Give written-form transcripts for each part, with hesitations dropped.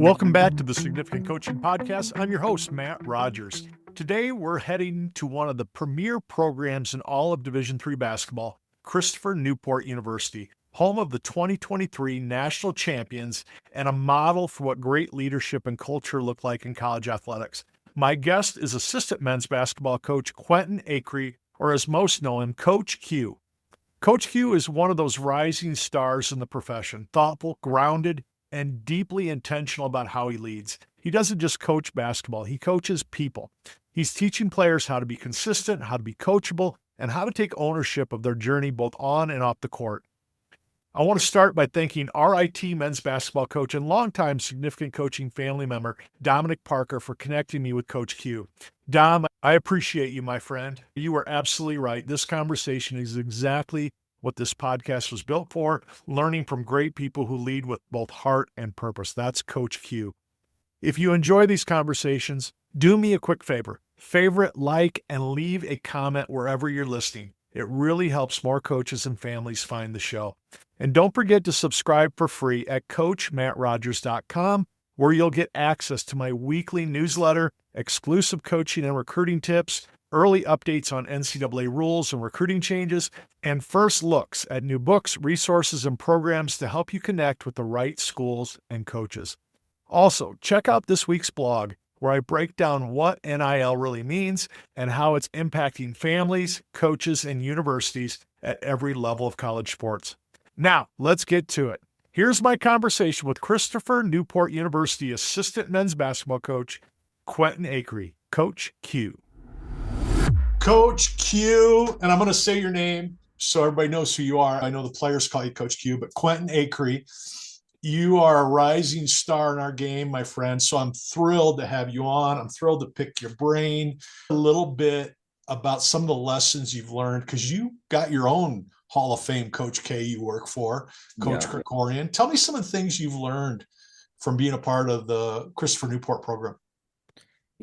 Welcome back to the Significant Coaching Podcast. I'm your host, Matt Rogers. Today, we're heading to one of the premier programs in all of Division III basketball, Christopher Newport University, home of the 2023 national champions and a model for what great leadership and culture look like in college athletics. My guest is assistant men's basketball coach Quentin Acree, or as most know him, Coach Q. Coach Q is one of those rising stars in the profession, thoughtful, grounded, and deeply intentional about how he leads. He doesn't just coach basketball, he coaches people. He's teaching players how to be consistent, how to be coachable, and how to take ownership of their journey both on and off the court. I want to start by thanking RIT men's basketball coach and longtime Significant Coaching family member, Dominic Parker, for connecting me with Coach Q. Dom, I appreciate you, my friend. You are absolutely right. This conversation is exactly what this podcast was built for, learning from great people who lead with both heart and purpose. That's Coach Q. If you enjoy these conversations, do me a quick favor. Favorite, like, and leave a comment wherever you're listening. It really helps more coaches and families find the show. And don't forget to subscribe for free at CoachMattRogers.com, where you'll get access to my weekly newsletter, exclusive coaching and recruiting tips, early updates on NCAA rules and recruiting changes, and first looks at new books, resources, and programs to help you connect with the right schools and coaches. Also, check out this week's blog, where I break down what NIL really means and how it's impacting families, coaches, and universities at every level of college sports. Now, let's get to it. Here's my conversation with Christopher Newport University assistant men's basketball coach, Quentin Acree, Coach Q. Coach Q, and I'm going to say your name so everybody knows who you are. I know the players call you Coach Q, but Quentin Acree, you are a rising star in our game, my friend. So I'm thrilled to have you on. I'm thrilled to pick your brain a little bit about some of the lessons you've learned, because you got your own Hall of Fame Coach K you work for, Coach Krikorian. Tell me some of the things you've learned from being a part of the Christopher Newport program.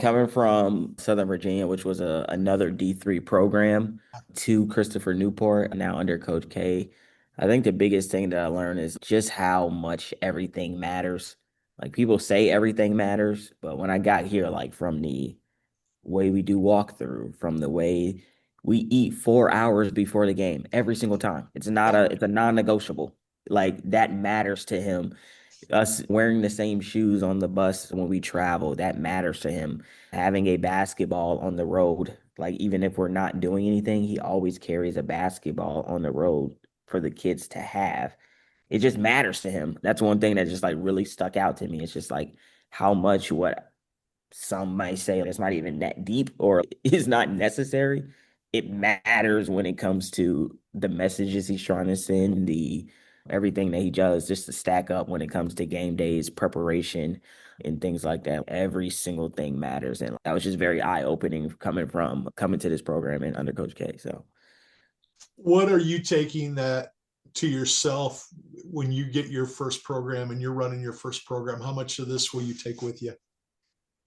Coming from Southern Virginia, which was another D3 program, to Christopher Newport, now under Coach K, I think the biggest thing that I learned is just how much everything matters. Like, people say everything matters, but when I got here, like, from the way we do walkthrough, from the way we eat 4 hours before the game every single time, it's a non-negotiable. Like, that matters to him. Us wearing the same shoes on the bus when we travel, that matters to him. Having a basketball on the road, like, even if we're not doing anything, he always carries a basketball on the road for the kids to have. It just matters to him. That's one thing that just, like, really stuck out to me. It's just like how much what some might say it's not even that deep or is not necessary. It matters when it comes to the messages he's trying to send, everything that he does, just to stack up when it comes to game days, preparation, and things like that. Every single thing matters. And that was just very eye-opening coming to this program and under Coach K. So what are you taking that to yourself when you get your first program and you're running your first program? How much of this will you take with you?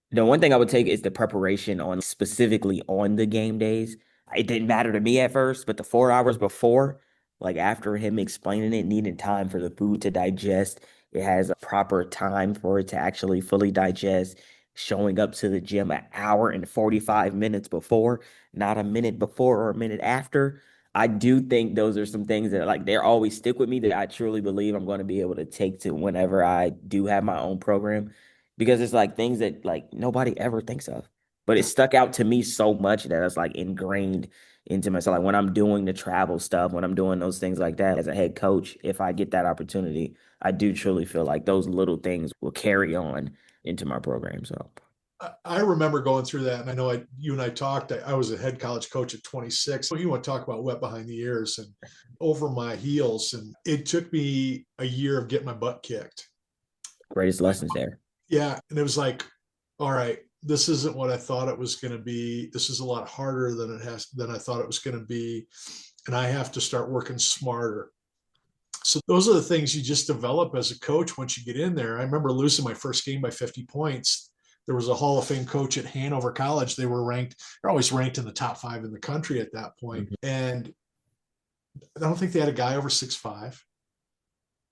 The one thing I would take is the preparation specifically on the game days. It didn't matter to me at first, but the 4 hours before, like, after him explaining it, needing time for the food to digest, it has a proper time for it to actually fully digest, showing up to the gym an hour and 45 minutes before, not a minute before or a minute after. I do think those are some things that, like, they're always stick with me, that I truly believe I'm going to be able to take to whenever I do have my own program, because it's like things that, like, nobody ever thinks of. But it stuck out to me so much that it's, like, ingrained into myself. Like, when I'm doing the travel stuff, when I'm doing those things like that as a head coach, if I get that opportunity, I do truly feel like those little things will carry on into my program. So I remember going through that, and I know you and I talked. I was a head college coach at 26. So you want to talk about wet behind the ears and over my heels. And it took me a year of getting my butt kicked. Greatest lessons there. Yeah. And it was like, all right, this isn't what I thought it was going to be. This is a lot harder than I thought it was going to be. And I have to start working smarter. So those are the things you just develop as a coach once you get in there. I remember losing my first game by 50 points. There was a Hall of Fame coach at Hanover College. They're always ranked in the top 5 in the country at that point. Mm-hmm. And I don't think they had a guy over 6'5".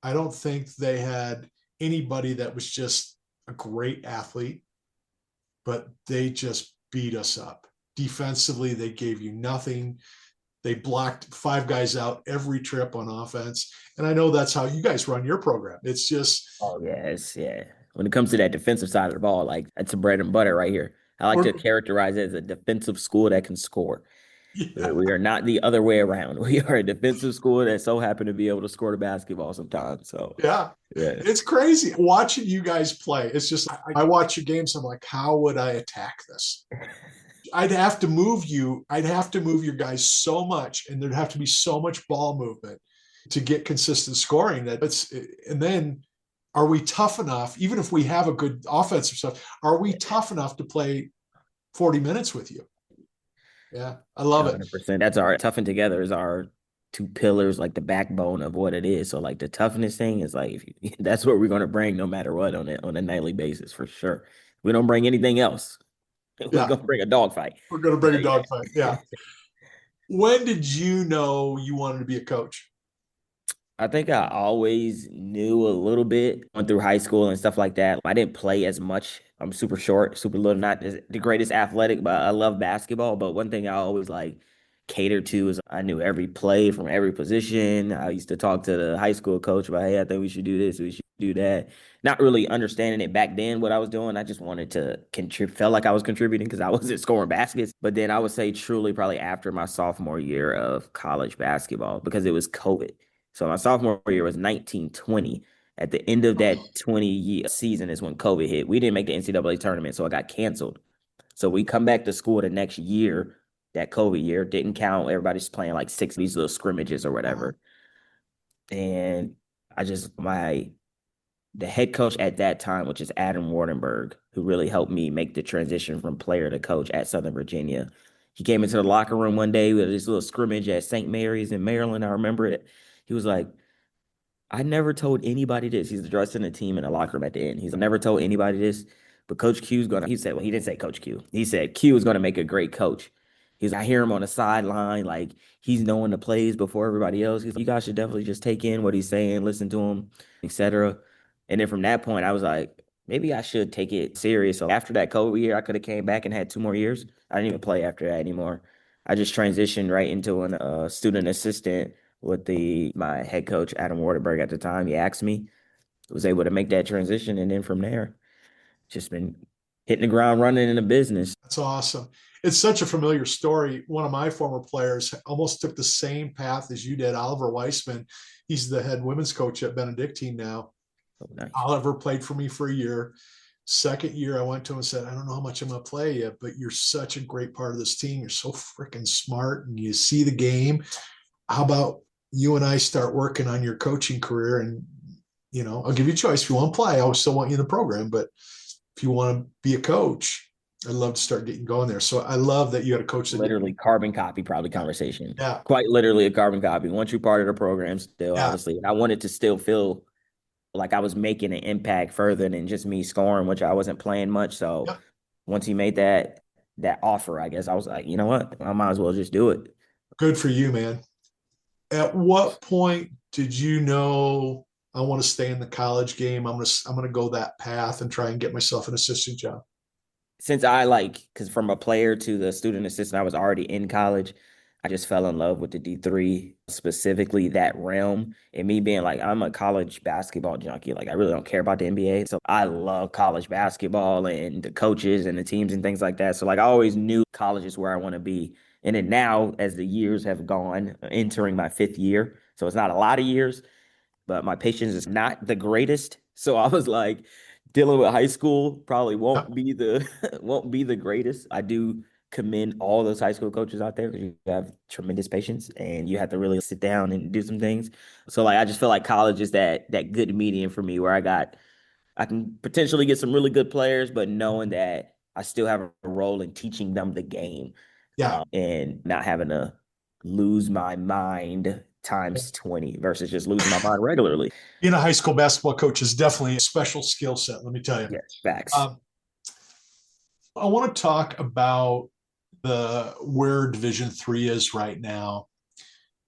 I don't think they had anybody that was just a great athlete, but they just beat us up. Defensively, they gave you nothing. They blocked 5 guys out every trip on offense. And I know that's how you guys run your program. It's just, Oh yes, yeah. When it comes to that defensive side of the ball, like that's a bread and butter right here. I like we're, to characterize it as a defensive school that can score. yeah, We are not the other way around. We are a defensive school that so happen to be able to score the basketball sometimes. So yeah. yeah. It's crazy watching you guys play. It's just, I watch your games. I'm like, how would I attack this? I'd have to move you. I'd have to move your guys so much, and there'd have to be so much ball movement to get consistent scoring. And then are we tough enough, even if we have a good offensive stuff, are we tough enough to play 40 minutes with you? Yeah, I love it. 100%. That's our toughen together is our two pillars, like the backbone of what it is. So like the toughness thing is like if you, that's what we're going to bring no matter what on a nightly basis for sure. We don't bring anything else. We're Yeah, going to bring a dog fight. we're going to bring a But yeah. dogfight. Yeah. When did you know you wanted to be a coach? I think I always knew a little bit, went through high school and stuff like that. I didn't play as much. I'm super short, super little, not the greatest athletic, but I love basketball. But one thing I always like catered to is I knew every play from every position. I used to talk to the high school coach about, hey, I think we should do this, we should do that. Not really understanding it back then what I was doing. I just wanted to contribute, felt like I was contributing because I wasn't scoring baskets. But then I would say truly probably after my sophomore year of college basketball because it was COVID. So my sophomore year was 1920. At the end of that 20-year season is when COVID hit. We didn't make the NCAA tournament, so it got canceled. So we come back to school the next year. That COVID year didn't count. Everybody's playing like six of these little scrimmages or whatever. And I just my the head coach at that time, which is Adam Wardenberg, who really helped me make the transition from player to coach at Southern Virginia. He came into the locker room one day with this little scrimmage at St. Mary's in Maryland. I remember it. He was like, I never told anybody this. He's addressing the team in the locker room at the end. He's never told anybody this, but Coach Q's gonna. He said, well, he didn't say Coach Q. He said Q is gonna make a great coach. I hear him on the sideline, like he's knowing the plays before everybody else. You guys should definitely just take in what he's saying, listen to him, etc. And then from that point, I was like, maybe I should take it serious. So after that COVID year, I could have came back and had 2 more years. I didn't even play after that anymore. I just transitioned right into a student assistant with the my head coach Adam Wardenberg at the time. He asked me, was able to make that transition, and then from there, just been hitting the ground running in the business. That's awesome. It's such a familiar story. One of my former players almost took the same path as you did, Oliver Weissman. He's the head women's coach at Benedictine now. Oh, nice. Oliver played for me for a year. Second year, I went to him and said, I don't know how much I'm going to play yet, but you're such a great part of this team. You're so freaking smart and you see the game. How about you and I start working on your coaching career? And, I'll give you a choice. If you want to play, I still want you in the program. But if you want to be a coach, I'd love to start getting going there. So I love that you had a coach that Literally carbon copy, probably conversation. yeah, Quite literally a carbon copy. Once you're part of the program, still, yeah, obviously. And I wanted to still feel like I was making an impact further than just me scoring, which I wasn't playing much. So yeah. once he made that offer, I guess I was like, you know what? I might as well just do it. Good for you, man. At what point did you know I want to stay in the college game? I'm gonna go that path and try and get myself an assistant job. Since because from a player to the student assistant, I was already in college. I just fell in love with the D3, specifically that realm. And me being like, I'm a college basketball junkie. Like, I really don't care about the NBA. So I love college basketball and the coaches and the teams and things like that. So, like, I always knew college is where I want to be. And then now, as the years have gone, entering my 5th year, so it's not a lot of years, but my patience is not the greatest. So I was like, dealing with high school probably Yeah, won't be the won't be the greatest. I do commend all those high school coaches out there because you have tremendous patience and you have to really sit down and do some things. So like I just feel like college is that good medium for me where I can potentially get some really good players, but knowing that I still have a role in teaching them the game yeah. and not having to lose my mind times 20 versus just losing my mind regularly. Being a high school basketball coach is definitely a special skill set. Let me tell you. Yes, facts. Um, I want to talk about the where Division III is right now,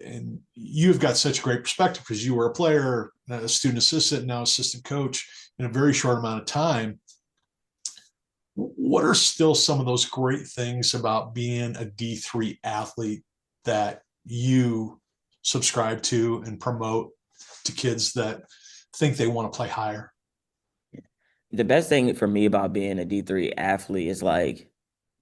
and you've got such a great perspective because you were a player, a student assistant, now assistant coach in a very short amount of time. What are still some of those great things about being a D3 athlete that you subscribe to and promote to kids that think they want to play higher? The best thing for me about being a D3 athlete is like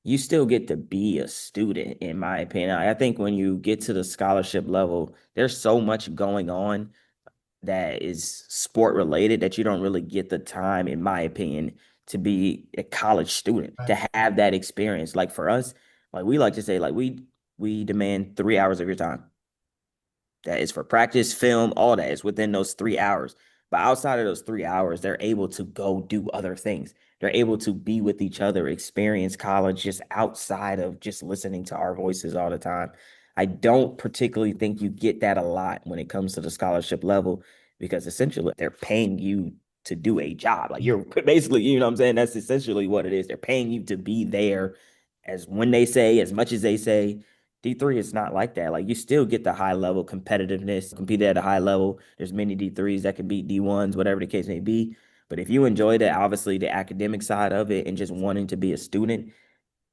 you still get to be a student, in my opinion. I think when you get to the scholarship level, there's so much going on that is sport related that you don't really get the time, in my opinion, to be a college student, Right. to have that experience. Like for us, like we like to say, like we demand 3 hours of your time. That is for practice, film, all that is within those 3 hours. But outside of those 3 hours, they're able to go do other things. They're able to be with each other, experience college just outside of just listening to our voices all the time. I don't particularly think you get that a lot when it comes to the scholarship level because essentially they're paying you to do a job. Like you're basically, you know what I'm saying? That's essentially what it is. They're paying you to be there as when they say, as much as they say. D3 is not like that. Like you still get the high level competitiveness, compete at a high level. There's many D3s that can beat D1s, whatever the case may be. But if you enjoy that, obviously the academic side of it and just wanting to be a student,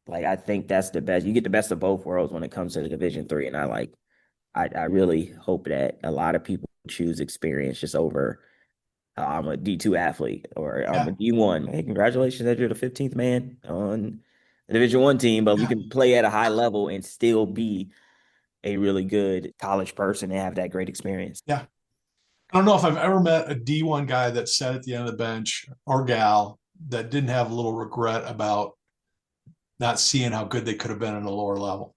like I think that's the best. You get the best of both worlds when it comes to the Division 3. And I really hope that a lot of people choose experience just over I'm a D2 athlete or I'm Yeah, a D1. Hey, congratulations that you're the 15th man on the Division 1 team, but we yeah, can play at a high level and still be a really good college person and have that great experience. yeah. I don't know if I've ever met a D1 guy that sat at the end of the bench or gal that didn't have a little regret about not seeing how good they could have been in a lower level.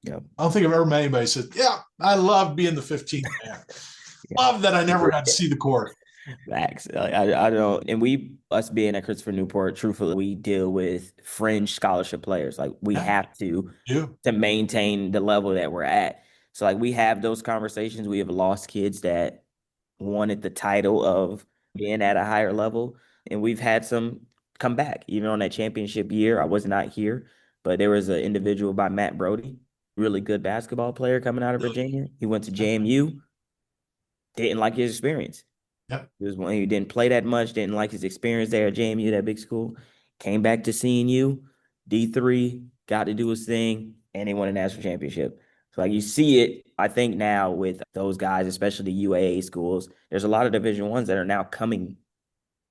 Yeah. I don't think I've ever met anybody who said, yeah, I love being the 15th man. Yeah. Love that I never got to see the court. Facts. I don't, and us being at Christopher Newport, truthfully, we deal with fringe scholarship players. Like we Yeah, have you. to maintain the level that we're at. So like we have those conversations. We have lost kids that wanted the title of being at a higher level, and we've had some come back. Even on that championship year, I was not here, but there was an individual by Matt Brody, really good basketball player coming out of Virginia. He went to JMU, didn't like his experience. Yep. He was one who didn't play that much, didn't like his experience there at JMU, that big school. Came back to seeing you, D3, got to do his thing, and they won a national championship. So like you see it, I think now with those guys, especially the UAA schools, there's a lot of Division 1s that are now coming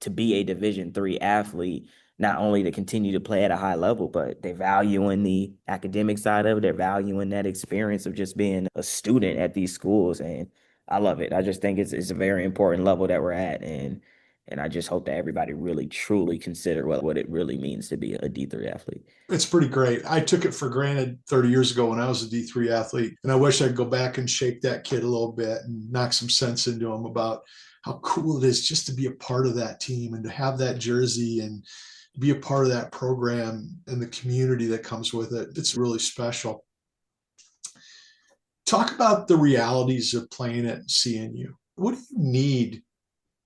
to be a Division 3 athlete, not only to continue to play at a high level, but they're valuing the academic side of it. They're valuing that experience of just being a student at these schools. And I love it. I just think it's a very important level that we're at. And I just hope that everybody really truly consider what it really means to be a D3 athlete. It's pretty great. I took it for granted 30 years ago when I was a D3 athlete. And I wish I'd go back and shake that kid a little bit and knock some sense into him about how cool it is just to be a part of that team and to have that jersey and be a part of that program and the community that comes with it. It's really special. Talk about the realities of playing at CNU. What do you need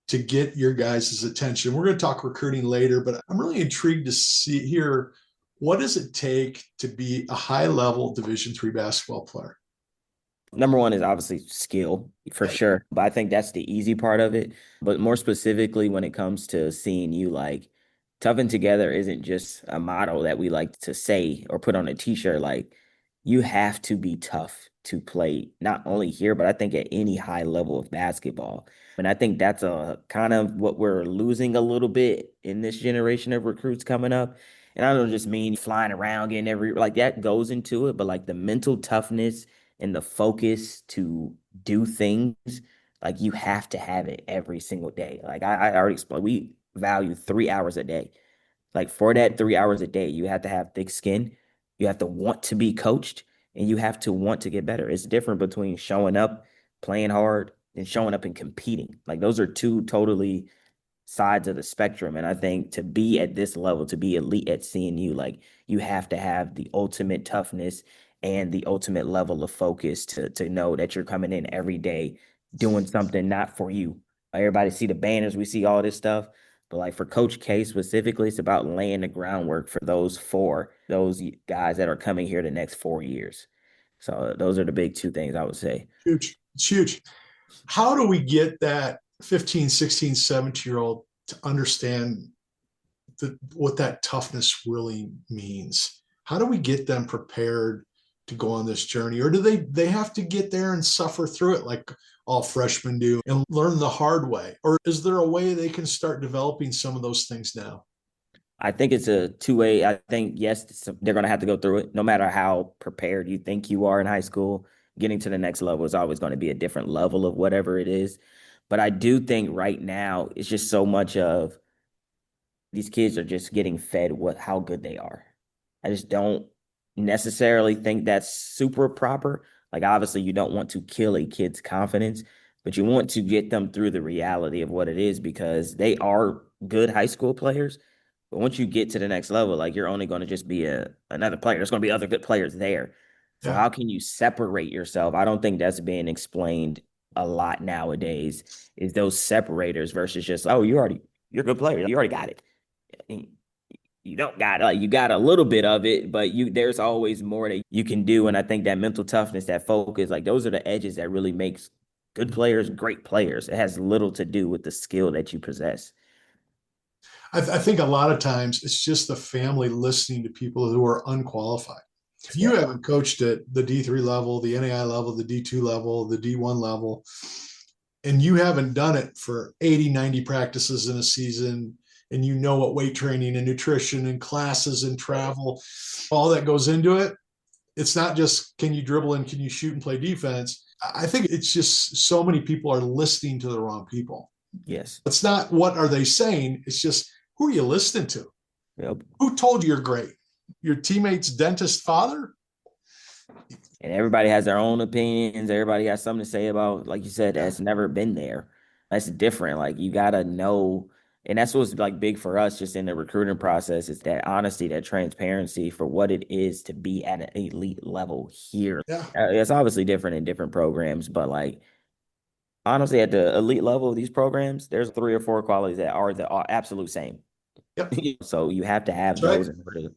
to get your guys' attention? We're going to talk recruiting later, but I'm really intrigued to see here, what does it take to be a high level Division 3 basketball player? Number one is obviously skill for sure, but I think that's the easy part of it. But more specifically, when it comes to seeing you like tough and together isn't just a motto that we like to say or put on a t-shirt. Like you have to be tough to play, not only here, but I think at any high level of basketball. And I think that's a kind of what we're losing a little bit in this generation of recruits coming up. And I don't just mean flying around getting like that goes into it, but like the mental toughness and the focus to do things, like you have to have it every single day. Like I already explained, we value 3 hours a day. Like for that 3 hours a day, you have to have thick skin. You have to want to be coached and you have to want to get better. It's different between showing up, playing hard, and showing up and competing. Like those are two totally sides of the spectrum. And I think to be at this level, to be elite at CNU, like you have to have the ultimate toughness and the ultimate level of focus to know that you're coming in every day doing something not for you. Everybody see the banners, we see all this stuff. But like for Coach K specifically, it's about laying the groundwork for those guys that are coming here the next 4 years. So those are the big two things I would say. Huge. It's huge. How do we get that 15, 16, 17-year-old to understand what that toughness really means. How do we get them prepared to go on this journey, or do they have to get there and suffer through it like all freshmen do and learn the hard way? Or is there a way they can start developing some of those things now? I think it's a two-way. I think, yes, they're going to have to go through it. No matter how prepared you think you are in high school, getting to the next level is always going to be a different level of whatever it is. But I do think right now it's just so much of these kids are just getting fed how good they are. I just don't necessarily think that's super proper. Like, obviously, you don't want to kill a kid's confidence, but you want to get them through the reality of what it is, because they are good high school players. But once you get to the next level, like, you're only going to just be another player. There's going to be other good players there. So Yeah. how can you separate yourself? I don't think that's being explained a lot nowadays, is those separators versus just, oh, you're a good player. You already got it. You don't got, like, you got a little bit of it, but there's always more that you can do. And I think that mental toughness, that focus, like, those are the edges that really makes good players great players. It has little to do with the skill that you possess. I think a lot of times it's just the family listening to people who are unqualified. If you Yeah. haven't coached at the D3 level, the NAI level, the D2 level, the D1 level, and you haven't done it for 80, 90 practices in a season, and you know what weight training and nutrition and classes and travel, all that goes into it, it's not just can you dribble and can you shoot and play defense. I think it's just so many people are listening to the wrong people. Yes. It's not what are they saying, it's just who are you listening to? Yep. Who told you you're great? Your teammate's dentist father? And everybody has their own opinions. Everybody has something to say about, like you said, that's never been there. That's different. Like, you gotta know, and that's what's like big for us just in the recruiting process, is that honesty, that transparency for what it is to be at an elite level here. Yeah. It's obviously different in different programs, but, like, honestly, at the elite level of these programs, there's 3 or 4 qualities that are the absolute same. Yep. So you have to have That's right. those in order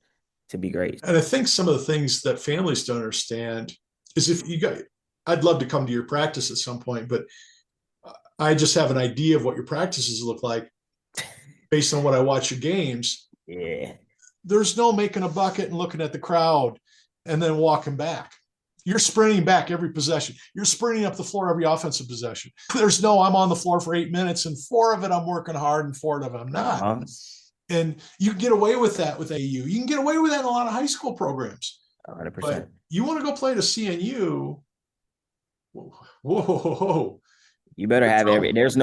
to be great. And I think some of the things that families don't understand is if you got, I'd love to come to your practice at some point, but I just have an idea of what your practices look like based on what I watch your games. Yeah. There's no making a bucket and looking at the crowd and then walking back. You're sprinting back every possession. You're sprinting up the floor every offensive possession. There's no, I'm on the floor for 8 minutes and 4 of it I'm working hard and 4 of it I'm not. Uh-huh. And you can get away with that with AU. You can get away with that in a lot of high school programs. 100%. But you want to go play to CNU, whoa, whoa, whoa. You better have there's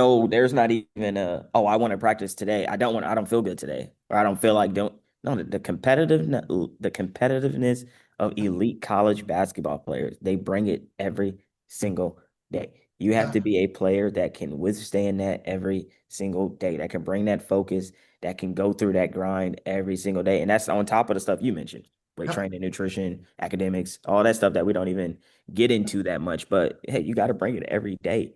not even oh, I want to practice today. I don't feel good today. Or I don't feel like don't no the competitiveness of elite college basketball players. They bring it every single day. You have to be a player that can withstand that every single day, that can bring that focus, that can go through that grind every single day. And that's on top of the stuff you mentioned. Weight training, nutrition, academics, all that stuff that we don't even get into that much. But hey, you got to bring it every day.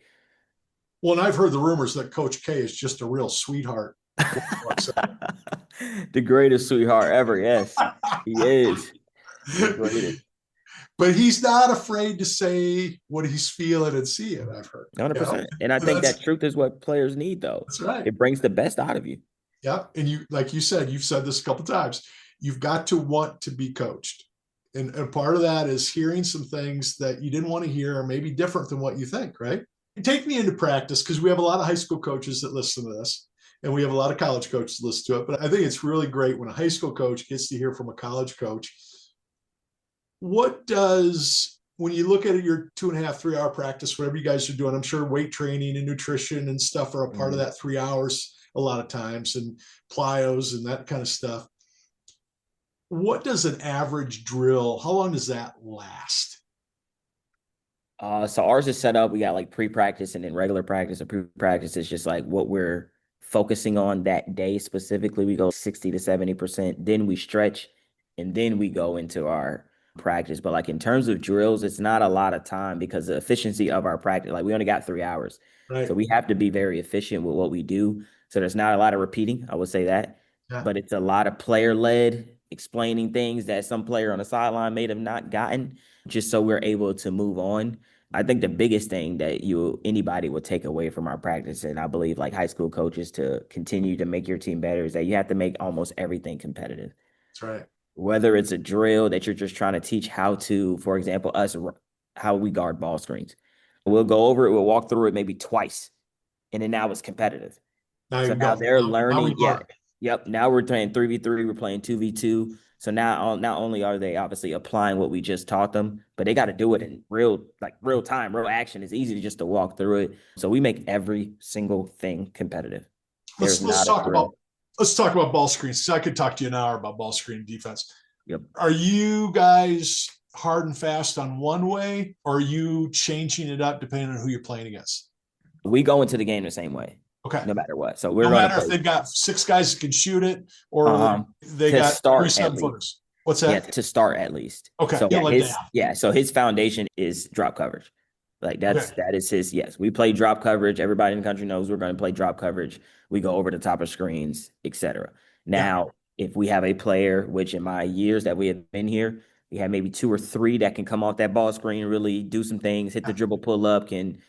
Well, and I've heard the rumors that Coach K is just a real sweetheart. The greatest sweetheart ever. Yes, he is the greatest. But he's not afraid to say what he's feeling and seeing, I've heard. 100%. And I think that truth is what players need, though. That's right. It brings the best out of you. Yeah. And you, like you said, you've said this a couple of times, you've got to want to be coached. And part of that is hearing some things that you didn't want to hear or maybe different than what you think, right? Take me into practice, because we have a lot of high school coaches that listen to this, and we have a lot of college coaches that listen to it. But I think it's really great when a high school coach gets to hear from a college coach. What does, when you look at your 2.5, 3 hour practice, whatever you guys are doing, I'm sure weight training and nutrition and stuff are a part of that 3 hours a lot of times, and plyos and that kind of stuff. What does an average drill, how long does that last? So ours is set up. We got like pre-practice and then regular practice. And pre-practice is just like what we're focusing on that day specifically. We go 60 to 70%. Then we stretch, and then we go into our practice. But like in terms of drills, it's not a lot of time because the efficiency of our practice, like we only got 3 hours. Right. So we have to be very efficient with what we do. So there's not a lot of repeating, I would say that. Yeah. But it's a lot of player-led, explaining things that some player on the sideline may have not gotten, just so we're able to move on. I think the biggest thing that anybody will take away from our practice, and I believe like high school coaches to continue to make your team better, is that you have to make almost everything competitive. That's right. Whether it's a drill that you're just trying to teach how to, for example, how we guard ball screens. We'll go over it, we'll walk through it maybe twice, and then now it's competitive. Now So you now go. they're Now we learning. Yeah. learn. Yep. Now we're playing 3v3, we're playing 2v2. So now not only are they obviously applying what we just taught them, but they got to do it in real time, real action. It's easy to just to walk through it. So we make every single thing competitive. Let's There's let's not a talk about drill. let's talk about ball screens. So I could talk to you an hour about ball screen defense. Yep. Are you guys hard and fast on one way, or are you changing it up depending on who you're playing against? We go into the game the same way, Okay. no matter what. So we're No going to matter if play they've got six guys that can shoot it or um they to got three start at 7 least. footers. What's Yeah, that? to start at least. Okay. So You'll let that. so his foundation is drop coverage. Like Okay. that is his, yes. We play drop coverage. Everybody in the country knows we're going to play drop coverage. We go over the top of screens, etc. Yeah. Now, if we have a player, which in my years that we have been here, we have maybe two or three that can come off that ball screen, really do some things, hit the Yeah. dribble pull up, can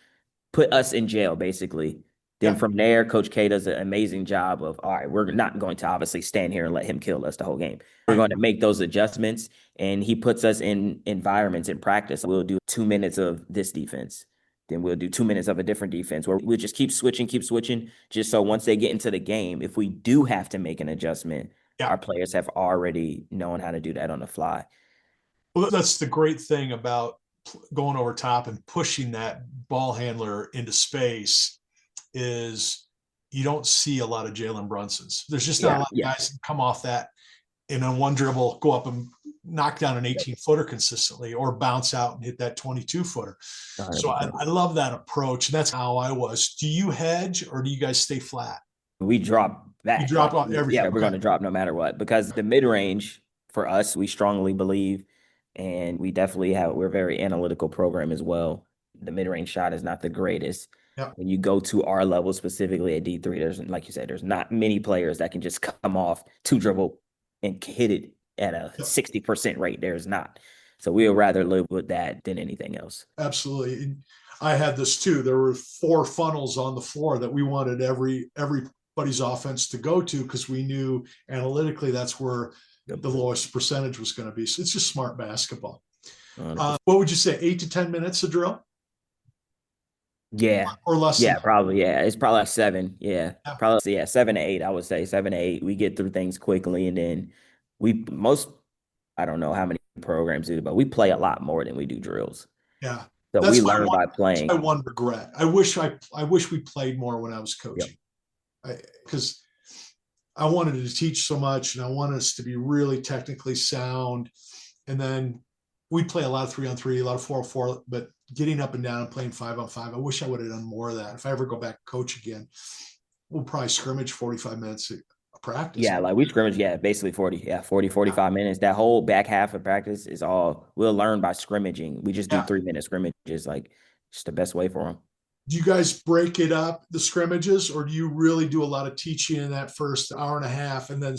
put us in jail, basically. Then Yeah. from there, Coach K does an amazing job of, all right, we're not going to obviously stand here and let him kill us the whole game. We're Right. going to make those adjustments, and he puts us in environments in practice. We'll do 2 minutes of this defense. Then we'll do 2 minutes of a different defense where we'll just keep switching, just so once they get into the game, if we do have to make an adjustment, Yeah. our players have already known how to do that on the fly. Well, that's the great thing about going over top and pushing that ball handler into space is you don't see a lot of Jalen Brunsons. There's just not a Yeah, lot of yeah. guys that come off that and on one dribble go up and knock down an 18 footer consistently or bounce out and hit that 22 footer. So 100%. I love that approach. And that's how I was. Do you hedge or do you guys stay flat? We drop You back. drop Like, on yeah, everything. we're Okay. going to drop no matter what because the mid range for us, we strongly believe, and we definitely we're a very analytical program as well. The mid range shot is not the greatest. Yep. When you go to our level, specifically at D3, like you said, there's not many players that can just come off two dribble and hit it at a Yep. 60% rate. There's not. So we'll rather live with that than anything else. Absolutely. I had this too. There were 4 funnels on the floor that we wanted everybody's offense to go to because we knew analytically that's where Yep. the lowest percentage was going to be. So it's just smart basketball. 100%. What would you say? 8 to 10 minutes a drill Yeah. or less than Yeah, that? probably. Yeah. It's probably like 7. Yeah. Yeah. Probably, yeah, 7 to 8. I would say 7 to 8. We get through things quickly. And then we, most, I don't know how many programs do, but we play a lot more than we do drills. Yeah. So we learn by My playing. one regret. I wish we played more when I was Yep. coaching. Because I wanted to teach so much and I want us to be really technically sound. And then we play a lot of 3-on-3, a lot of 4-on-4, but getting up and down and playing 5-on-5, I wish I would have done more of that. If I ever go back and coach again, we'll probably scrimmage 45 minutes of practice. Yeah, like we scrimmage, yeah, basically 40. Yeah, 40, 45 minutes. That whole back half of practice is all we'll learn by scrimmaging. We just do Yeah. 3 minute scrimmages, like just the best way for them. Do you guys break it up, the scrimmages, or do you really do a lot of teaching in that first hour and a half and then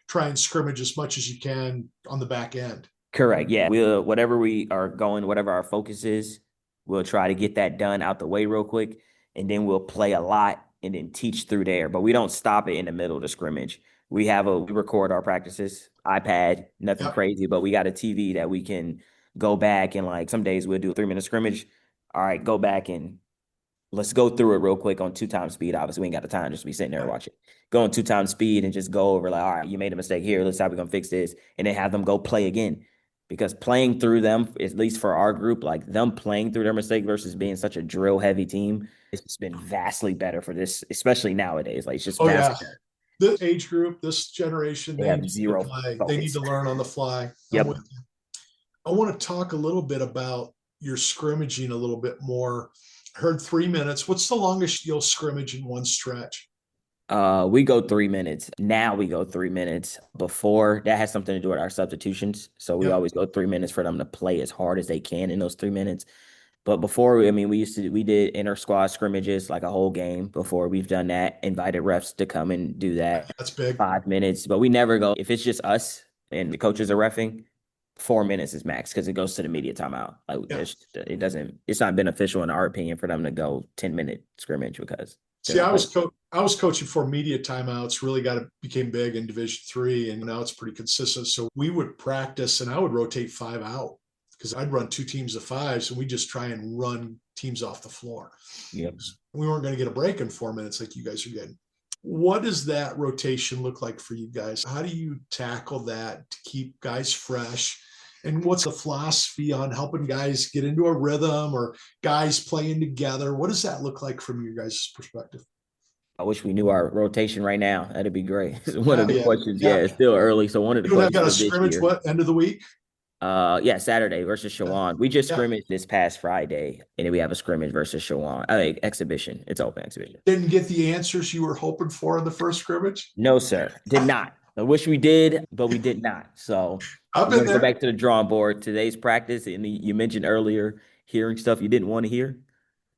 try and scrimmage as much as you can on the back end? Correct. Yeah. We'll whatever we are going, whatever our focus is, we'll try to get that done out the way real quick. And then we'll play a lot and then teach through there. But we don't stop it in the middle of the scrimmage. We record our practices, iPad, nothing Yep. crazy, but we got a TV that we can go back and like some days we'll do a 3 minute scrimmage. All right, go back and let's go through it real quick on 2 times speed. Obviously, we ain't got the time just to be sitting there and watch it. Go on 2 times speed and just go over like, all right, you made a mistake here. Let's how we're gonna fix this, and then have them go play again. Because playing through them, at least for our group, like them playing through their mistake versus being such a drill heavy team, it's been vastly better for this, especially nowadays. Like it's just Oh, yeah. vastly better. This age group, this generation, They they have need to zero play. They need focus. to learn on the fly. I'm with Yep. you. I want to talk a little bit about your scrimmaging a little bit more. I heard 3 minutes. What's the longest you'll scrimmage in one stretch? We go 3 minutes. Now we go 3 minutes. Before that has something to do with our substitutions. So we Yep. always go 3 minutes for them to play as hard as they can in those 3 minutes. But before, I mean, we did inter squad scrimmages like a whole game before. We've done that, invited refs to come and do that That's big. 5 minutes. But we never go, if it's just us and the coaches are reffing, 4 minutes is max because it goes to the media timeout. Like Yeah. it's not beneficial in our opinion for them to go 10-minute scrimmage because they're See, not playing. I was coaching for media timeouts. Really became big in Division III, and now it's pretty consistent. So we would practice, and I would rotate five out because I'd run two teams of fives, and we just try and run teams off the floor. Yep. We weren't going to get a break in 4 minutes like you guys are getting. What does that rotation look like for you guys? How do you tackle that to keep guys fresh? And what's the philosophy on helping guys get into a rhythm or guys playing together? What does that look like from your guys' perspective? I wish we knew our rotation right now. That'd be great. One of the Yeah. questions, Yeah. it's still early. So one of the You and I questions got a for this scrimmage, year, what, end of the week? yeah, Saturday versus Shawan. We just Yeah. scrimmaged this past Friday, and then we have a scrimmage versus Shawan. Exhibition. It's open exhibition. Didn't get the answers you were hoping for in the first scrimmage? No, sir. Did not. I wish we did, but we did not. So I've we're been going to go there. back to the drawing board. Today's practice, and you mentioned earlier hearing stuff you didn't want to hear.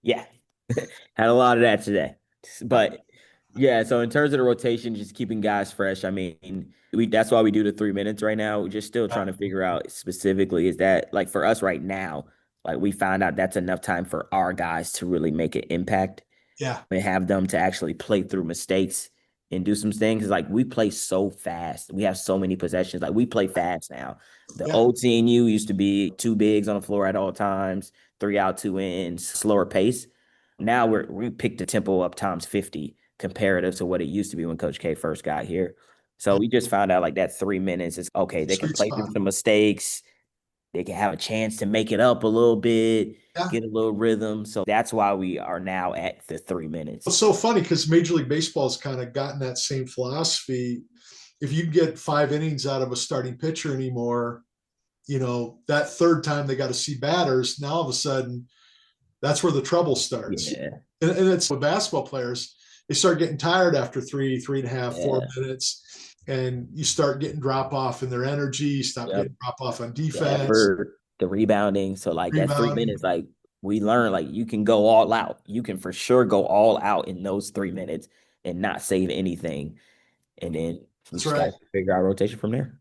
Yeah, had a lot of that today. But yeah, so in terms of the rotation, just keeping guys fresh. I mean, that's why we do the 3 minutes right now. We're just still trying to figure out specifically is that like for us right now, like we found out that's enough time for our guys to really make an impact Yeah. and have them to actually play through mistakes and do some things. Like we play so fast. We have so many possessions. Like we play fast now. The Yeah. old TNU used to be two bigs on the floor at all times, three out, two in, slower pace. Now we picked the tempo up times 50 comparative to what it used to be when Coach K first got here. So Yeah. we just found out like that 3 minutes is okay. They can Sweet play through spot. some mistakes. They can have a chance to make it up a little bit, Yeah. get a little rhythm. So that's why we are now at the 3 minutes. It's so funny because Major League Baseball has kind of gotten that same philosophy. If you get 5 innings out of a starting pitcher anymore, that third time they got to see batters, now all of a sudden that's where the trouble starts. Yeah. And it's with basketball players, they start getting tired after 3.5, Yeah. 4 minutes, and you start getting drop off in their energy, you stop Yep. getting drop off on The defense, effort, the rebounding. So like that three rebounding. minutes, like we learn like you can go all out. You can for sure go all out in those 3 minutes and not save anything. And then we That's just got right. to figure out rotation from there.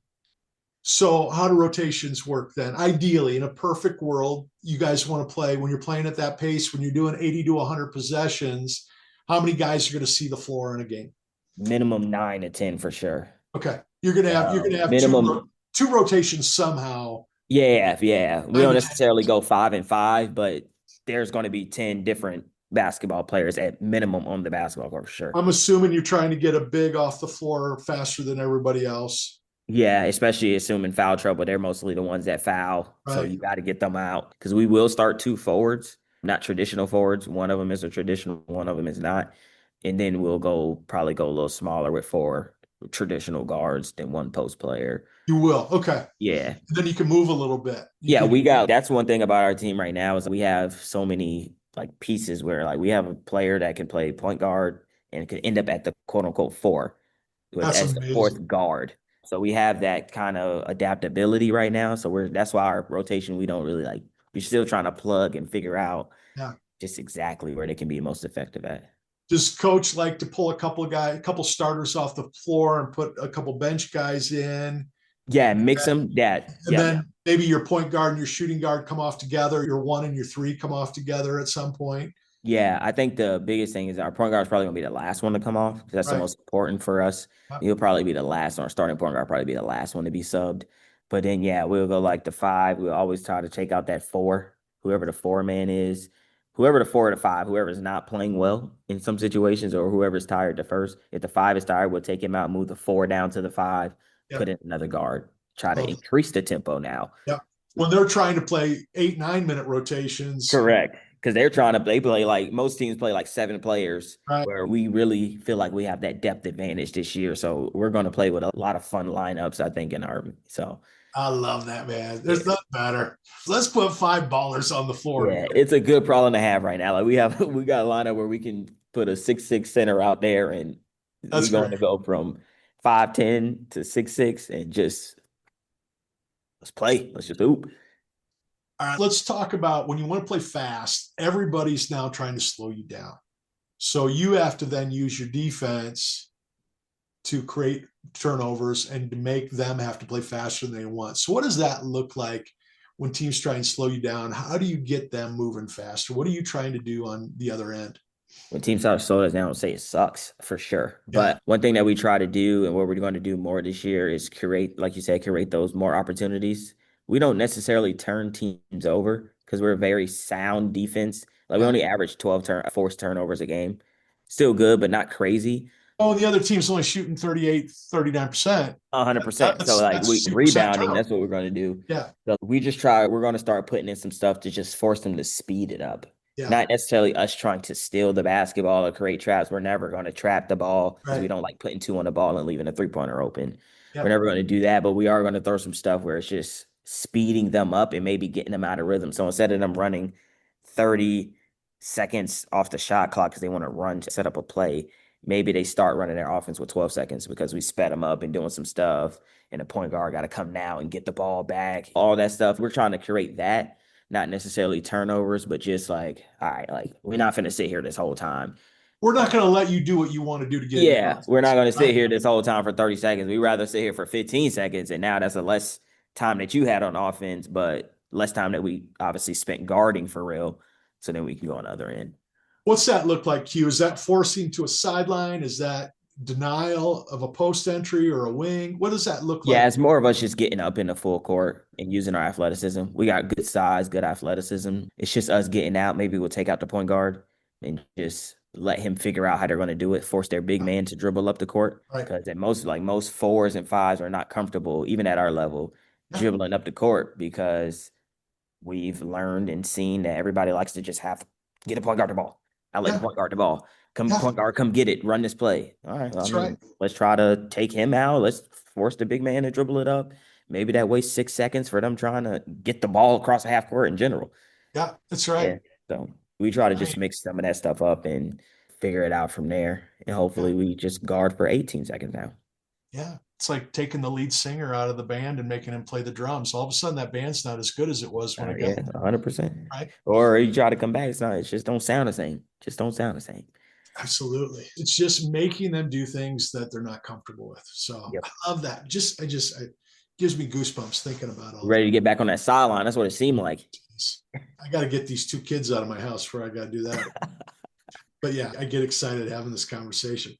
So how do rotations work then? Ideally, in a perfect world, you guys want to play when you're playing at that pace, when you're doing 80 to 100 possessions, how many guys are going to see the floor in a game? Minimum 9 to 10 for sure. Okay. You're going to have Minimum. two rotations somehow. Yeah. We don't 9 to 10. necessarily go 5 and 5, but there's going to be 10 different basketball players at minimum on the basketball court for sure. I'm assuming you're trying to get a big off the floor faster than everybody else. Yeah, especially assuming foul trouble. They're mostly the ones that foul. So Right. you got to get them out because we will start two forwards, not traditional forwards. One of them is a traditional, one of them is not. And then we'll probably go a little smaller with four traditional guards than one post player. You will. Okay. Yeah. And then you can move a little bit. Yeah, that's one thing about our team right now is we have so many like pieces where like we have a player that can play point guard and could end up at the quote unquote four That's as the amazing. fourth guard. So we have that kind of adaptability right now. So that's why our rotation, we don't really like, we're still trying to plug and figure out Yeah. just exactly where they can be most effective at. Does coach like to pull a couple starters off the floor and put a couple bench guys in? Yeah, mix them. And then maybe your point guard and your shooting guard come off together. Your 1 and your 3 come off together at some point. Yeah, I think the biggest thing is our point guard is probably going to be the last one to come off because that's the Right. most important for us. He'll probably be the last one. Our starting point guard will probably be the last one to be subbed. But then, yeah, we'll go like the 5. We'll always try to take out that 4, whoever the 4 man is, whoever the 4 or the 5, whoever's not playing well in some situations or whoever's tired the first. If the 5 is tired, we'll take him out, move the 4 down to the 5, put in another guard, try to increase the tempo now. Yeah. When they're trying to play 8-9 minute rotations. Correct. Because they play like most teams play like 7 players, right, where we really feel like we have that depth advantage this year. So we're going to play with a lot of fun lineups, I think, in our. So I love that, man. There's nothing better. Let's put 5 ballers on the floor. Yeah, it's a good problem to have right now. Like we got a lineup where we can put a 6'6" center out there, and we're going to go from 5'10" to 6'6" and just let's play. Let's just hoop. All right, let's talk about when you want to play fast, everybody's now trying to slow you down. So you have to then use your defense to create turnovers and to make them have to play faster than they want. So what does that look like when teams try and slow you down? How do you get them moving faster? What are you trying to do on the other end? When teams start to slow us down, I'll say it sucks for sure. Yeah. But one thing that we try to do and what we're going to do more this year is create, like you said, create those more opportunities. We don't necessarily turn teams over because we're a very sound defense. Like we Yeah. only average 12 forced turnovers a game. Still good, but not crazy. Oh, the other team's only shooting 38, 39%. 100%. So That's like we 60% rebounding, turnover. that's what we're going to do. Yeah. So we're going to start putting in some stuff to just force them to speed it up. Yeah. Not necessarily us trying to steal the basketball or create traps. We're never going to trap the ball because we Right. don't like putting two on the ball and leaving a three-pointer open. We're Yeah. never going to do that, but we are going to throw some stuff where it's just speeding them up and maybe getting them out of rhythm. So instead of them running 30 seconds off the shot clock because they want to run to set up a play, maybe they start running their offense with 12 seconds because we sped them up and doing some stuff. And the point guard got to come now and get the ball back, all that stuff. We're trying to create that, not necessarily turnovers, but just like, all right, like we're not going to sit here this whole time. We're not going to let you do what you want to do to get in Yeah, your we're not offense, going to sit right? here this whole time for 30 seconds. We'd rather sit here for 15 seconds. And now that's a less time that you had on offense, but less time that we obviously spent guarding for real. So then we can go on the other end. What's that look like, Q? Is that forcing to a sideline? Is that denial of a post entry or a wing? What does that look like? Yeah, it's more of us just getting up in the full court and using our athleticism. We got good size, good athleticism. It's just us getting out. Maybe we'll take out the point guard and just let him figure out how they're going to do it. Force their big man to dribble up the court Right. because at most fours and fives are not comfortable, even at our level, Yeah. dribbling up the court because we've learned and seen that everybody likes to just have get a point guard the ball. I let the Yeah. point guard the ball. Come Yeah. point guard, come get it, run this play. All right. Well, I That's mean, right. let's try to take him out. Let's force the big man to dribble it up. Maybe that wastes 6 seconds for them trying to get the ball across the half court in general. Yeah. That's right. Yeah. So we try to just Right. mix some of that stuff up and figure it out from there. And Yeah. hopefully we just guard for 18 seconds now. Yeah. It's like taking the lead singer out of the band and making him play the drums. All of a sudden, that band's not as good as it was when it got Yeah, there, 100%. right? Or you try to come back. It's not, it just don't sound the same. Just don't sound the same. Absolutely. It's just making them do things that they're not comfortable with. So Yep. I love that. It gives me goosebumps thinking about all Ready to get back on that sideline. That's what it seemed like. this. I got to get these two kids out of my house before I got to do that. But yeah, I get excited having this conversation.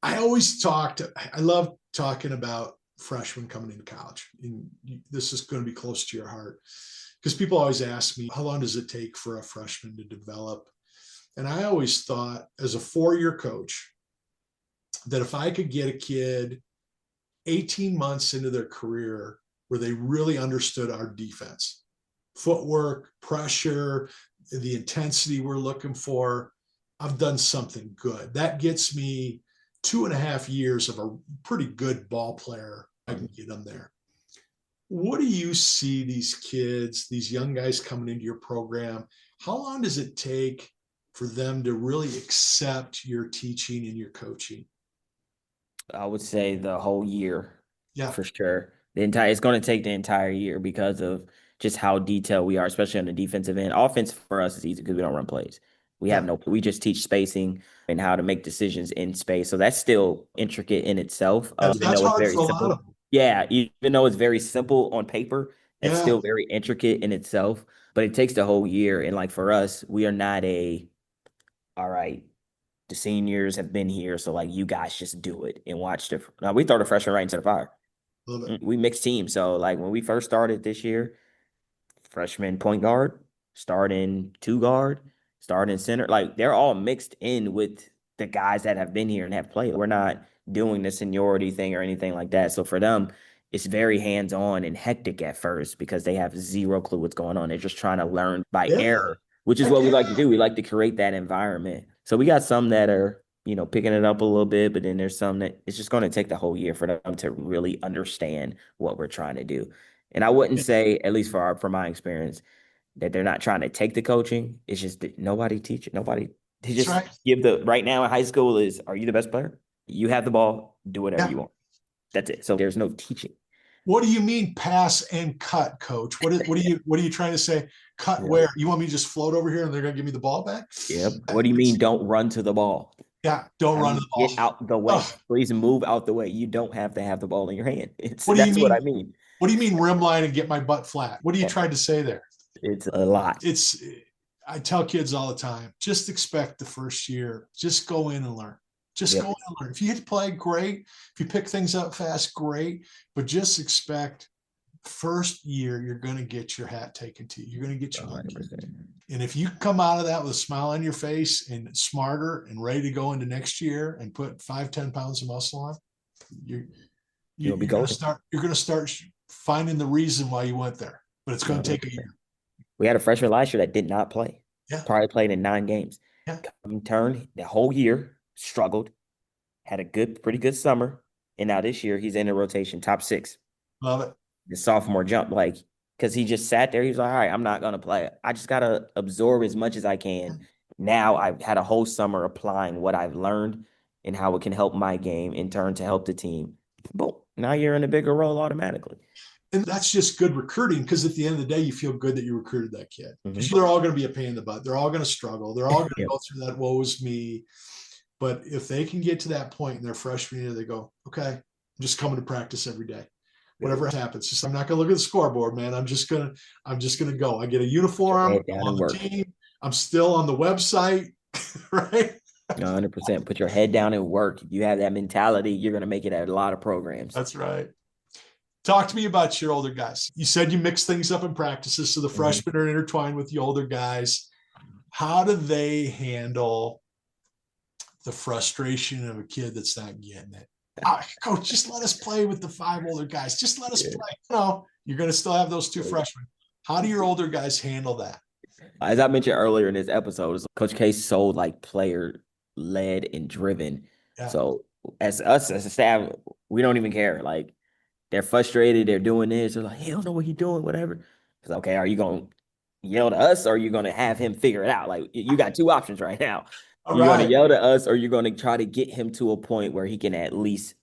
I love talking about freshmen coming into college. And this is going to be close to your heart because people always ask me, how long does it take for a freshman to develop? And I always thought, as a 4-year coach, that if I could get a kid 18 months into their career where they really understood our defense, footwork, pressure, the intensity we're looking for, I've done something good. That gets me 2.5 years of a pretty good ball player. I can get them there. What do you see these kids, these young guys coming into your program? How long does it take for them to really accept your teaching and your coaching? I would say the whole year Yeah. for sure. It's going to take the entire year because of just how detailed we are, especially on the defensive end. Offense for us is easy because we don't run plays. Yeah. We just teach spacing and how to make decisions in space. So that's still intricate in itself, even That's though it's hard very for a lot simple. of them. Yeah, even though it's very simple on paper, it's Yeah. still very intricate in itself. But it takes the whole year. And like for us, we are not all right, the seniors have been here, so like you guys just do it and watch the. Now we throw the freshmen right into the fire. Love it. We mixed teams, so like when we first started this year, freshman point guard, starting two guard, starting center, like they're all mixed in with the guys that have been here and have played. We're not doing the seniority thing or anything like that. So for them, it's very hands on and hectic at first because they have zero clue what's going on. They're just trying to learn by Yeah. error, which is Heck what we yeah. like to do. We like to create that environment. So we got some that are, picking it up a little bit, but then there's some that it's just going to take the whole year for them to really understand what we're trying to do. And I wouldn't say, at least from my experience, that they're not trying to take the coaching. It's just that nobody teach it. Nobody they That's just right. give the right now in high school is, are you the best player? You have the ball, do whatever Yeah. you want. That's it. So there's no teaching. What do you mean pass and cut, coach? What are you trying to say? Cut Yep. where? You want me to just float over here and they're gonna give me the ball back? Yep. What do you mean don't run to the ball? Yeah, don't I run to mean, the ball. get out the way. Ugh, Please move out the way. You don't have to have the ball in your hand. what do you That's what I mean? mean. What do you mean rim line and get my butt flat? What are you Yeah, trying to say there? it's a lot. It's I tell kids all the time, just expect the first year, just go in and learn. Just go in Yep. and learn. If you get to play, great. If you pick things up fast, great. But just expect first year you're going to get your hat taken to you. You're going to get your butt kicked. 100%. And if you come out of that with a smile on your face and smarter and ready to go into next year and put 5, 10 pounds of muscle on, you're You'll be you're going to golden. start. You're going to start finding the reason why you went there. But it's going to take a year. 100%. We had a freshman last year that did not play. Yeah, Probably played in 9 games. yeah, Turned the whole year, struggled, had a pretty good summer, and now this year he's in the rotation, top 6. love it. The sophomore jump, like, because he just sat there. He was like, all right, I'm not gonna play. I just gotta absorb as much as I can. Now I've had a whole summer applying what I've learned and how it can help my game in turn to help the team. Boom. Now you're in a bigger role automatically. And that's just good recruiting because at the end of the day, you feel good that you recruited that kid because Mm-hmm. they're all going to be a pain in the butt. They're all going to struggle. They're all going to Yep. go through that woe is me. But if they can get to that point in their freshman year, they go, okay, I'm just coming to practice every day. Whatever happens, just I'm not going to look at the scoreboard, man. I'm just gonna go. I get a Put your uniform. head I'm down on and the work. team. I'm still on the website, right? 100%. Put your head down and work. If you have that mentality, you're gonna make it at a lot of programs. That's right. Talk to me about your older guys. You said you mix things up in practices, so the Mm-hmm. freshmen are intertwined with the older guys. How do they handle the frustration of a kid that's not getting it? Coach, just let us play with the 5 older guys. Just let us Yeah. play. No, you're going to still have those 2 freshmen. How do your older guys handle that? As I mentioned earlier in this episode, Coach K's so like player led and driven. Yeah. So as us as a staff, we don't even care. Like they're frustrated, they're doing this, they're like, he don't know what he's doing, whatever. It's like, okay, are you gonna yell to us or are you gonna have him figure it out? Like you got 2 options right now. All You're gonna right. yell to us or you're gonna try to get him to a point where he can at least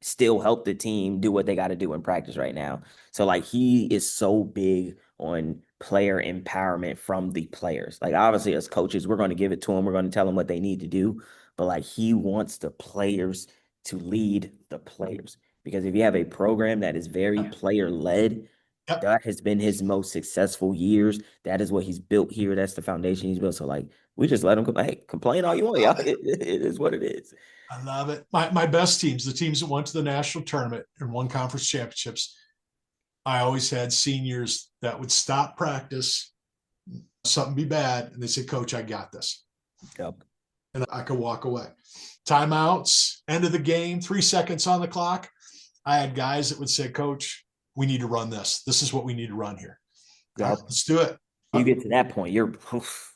still help the team do what they got to do in practice right now. So like he is so big on player empowerment from the players. Like obviously as coaches, we're going to give it to them. We're going to tell them what they need to do. But like he wants the players to lead the players. Because if you have a program that is very player led, Yep. that has been his most successful years. That is what he's built here. That's the foundation he's built. So like we just let him complain all you want, y'all. It is what it is. I love it. My best teams, the teams that went to the national tournament and won conference championships, I always had seniors that would stop practice, something be bad, and they said, Coach, I got this. Yep. And I could walk away. Timeouts, end of the game, 3 seconds on the clock. I had guys that would say, Coach, we need to run this. This is what we need to run here. Yep. Right, let's do it. You get to that point,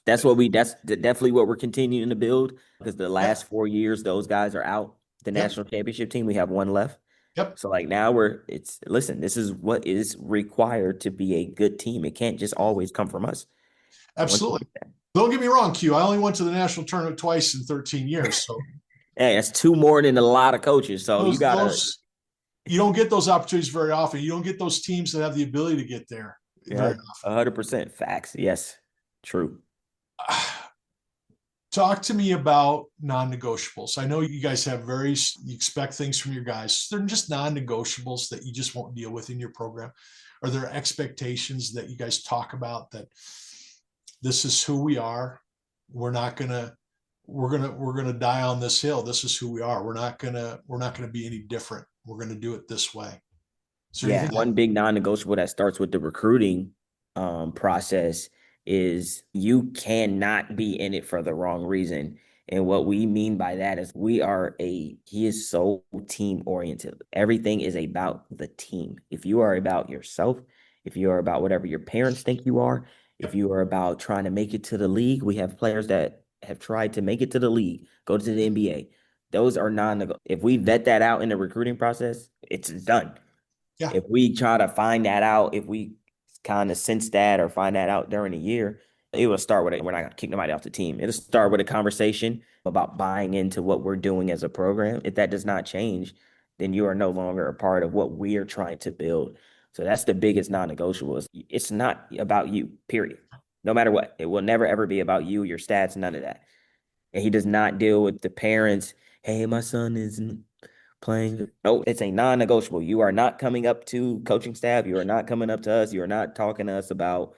that's definitely what we're continuing to build because the last 4 years, those guys are out. The national championship team, we have 1 left. Yep. So like now listen, this is what is required to be a good team. It can't just always come from us. Absolutely. Don't get me wrong, Q. I only went to the national tournament twice in 13 years. So hey, that's 2 more than a lot of coaches. So you don't get those opportunities very often. You don't get those teams that have the ability to get there very often. 100% facts. Yes, true. Talk to me about non-negotiables. I know you guys have you expect things from your guys. They're just non-negotiables that you just won't deal with in your program. Are there expectations that you guys talk about that this is who we are? We're gonna die on this hill. This is who we are. We're not gonna be any different. We're gonna do it this way. Yeah, one big non-negotiable that starts with the recruiting process is you cannot be in it for the wrong reason. And what we mean by that is he is so team oriented. Everything is about the team. If you are about yourself, if you are about whatever your parents think you are, if you are about trying to make it to the league, we have players that have tried to make it to the league, go to the NBA. Those are non-negotiable. If we vet that out in the recruiting process, it's done. Yeah. If we try to find that out, if we kind of sense that or find that out during the year, it will start with it. We're not going to kick nobody off the team. It'll start with a conversation about buying into what we're doing as a program. If that does not change, then you are no longer a part of what we are trying to build. So that's the biggest non-negotiable. It's not about you, period. No matter what. It will never, ever be about you, your stats, none of that. And he does not deal with the parents. Hey, my son isn't playing. No, it's a non-negotiable. You are not coming up to coaching staff. You are not coming up to us. You are not talking to us about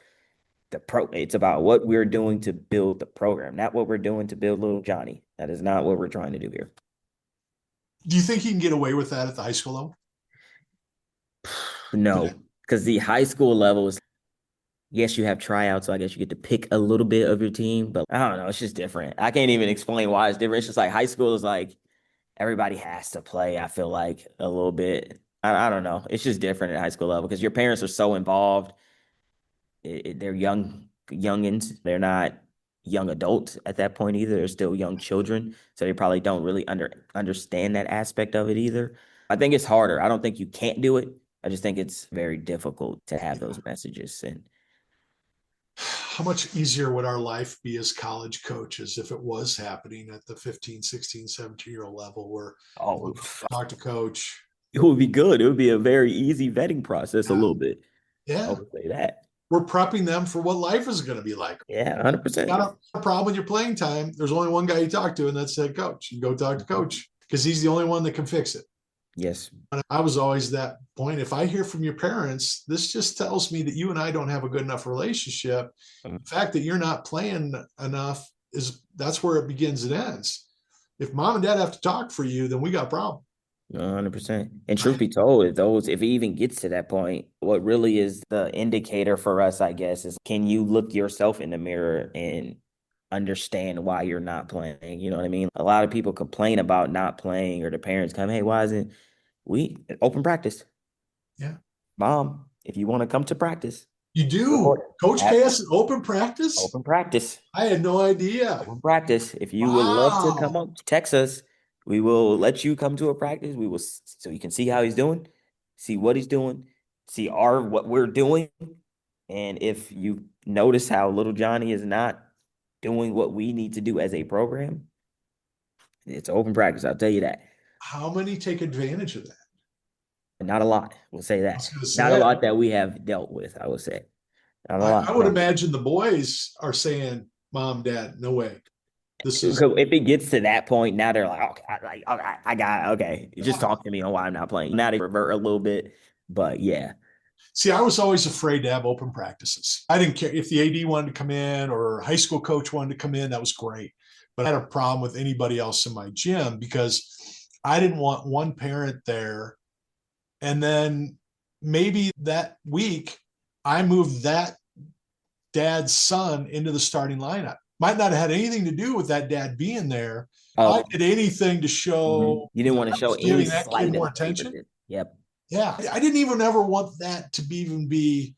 the pro. It's about what we're doing to build the program, not what we're doing to build little Johnny. That is not what we're trying to do here. Do you think he can get away with that at the high school level today? No, because the high school level is, yes, you have tryouts, so I guess you get to pick a little bit of your team, but I don't know. It's just different. I can't even explain why it's different. It's just like high school is like everybody has to play. I feel like a little bit. I don't know. It's just different at high school level because your parents are so involved. They're youngins. They're not young adults at that point either. They're still young children, so they probably don't really understand that aspect of it either. I think it's harder. I don't think you can't do it. I just think it's very difficult to have those messages. And How much easier would our life be as college coaches if it was happening at the 15, 16, 17-year-old level where oh, talk to coach? it would be good. It would be a very easy vetting process, a Yeah. little bit. I Yeah. would say that. We're prepping them for what life is going to be like. Yeah, 100%. Got a problem with your playing time. There's only one guy you talk to, and that's the head coach. You go talk to coach because he's the only one that can fix it. Yes. I was always that point. If I hear from your parents, this just tells me that you and I don't have a good enough relationship. Mm, The fact that you're not playing enough that's where it begins and ends. If mom and dad have to talk for you, then we got a problem. 100%. And truth be told, if it even gets to that point, what really is the indicator for us, I guess, is can you look yourself in the mirror and understand why you're not playing? You know what I mean? A lot of people complain about not playing, or the parents come, hey, why isn't we open practice? Yeah. Mom, if you want to come to practice, You do. report it. Coach Have K has an open practice? open practice. I had no idea. Open practice. If you would love to come Wow. up, text us. We will let you come to a practice. We will, so you can see how he's doing, see what he's doing, see what we're doing. And if you notice how little Johnny is not doing what we need to do as a program, it's open practice. I'll tell you that. How many take advantage of that? Not a lot. We'll say I was that. going to Not a say, lot that we have dealt with, I would say. Not a I lot. would No. imagine the boys are saying, Mom, Dad, no way. This is, If it gets to that point, now they're like, okay, okay, I got it. Okay, just yeah. talk to me on why I'm not playing. Now they revert a little bit, but yeah. See, I was always afraid to have open practices. I didn't care if the AD wanted to come in or high school coach wanted to come in, that was great. But I had a problem with anybody else in my gym because I didn't want one parent there. And then maybe that week, I moved that dad's son into the starting lineup. Might not have had anything to do with that dad being there. I Oh, did anything to mhm. show You didn't that want to I show was any giving that kid slight more of attention. favoritism. Yep. Yeah, I didn't even ever want that to be even be.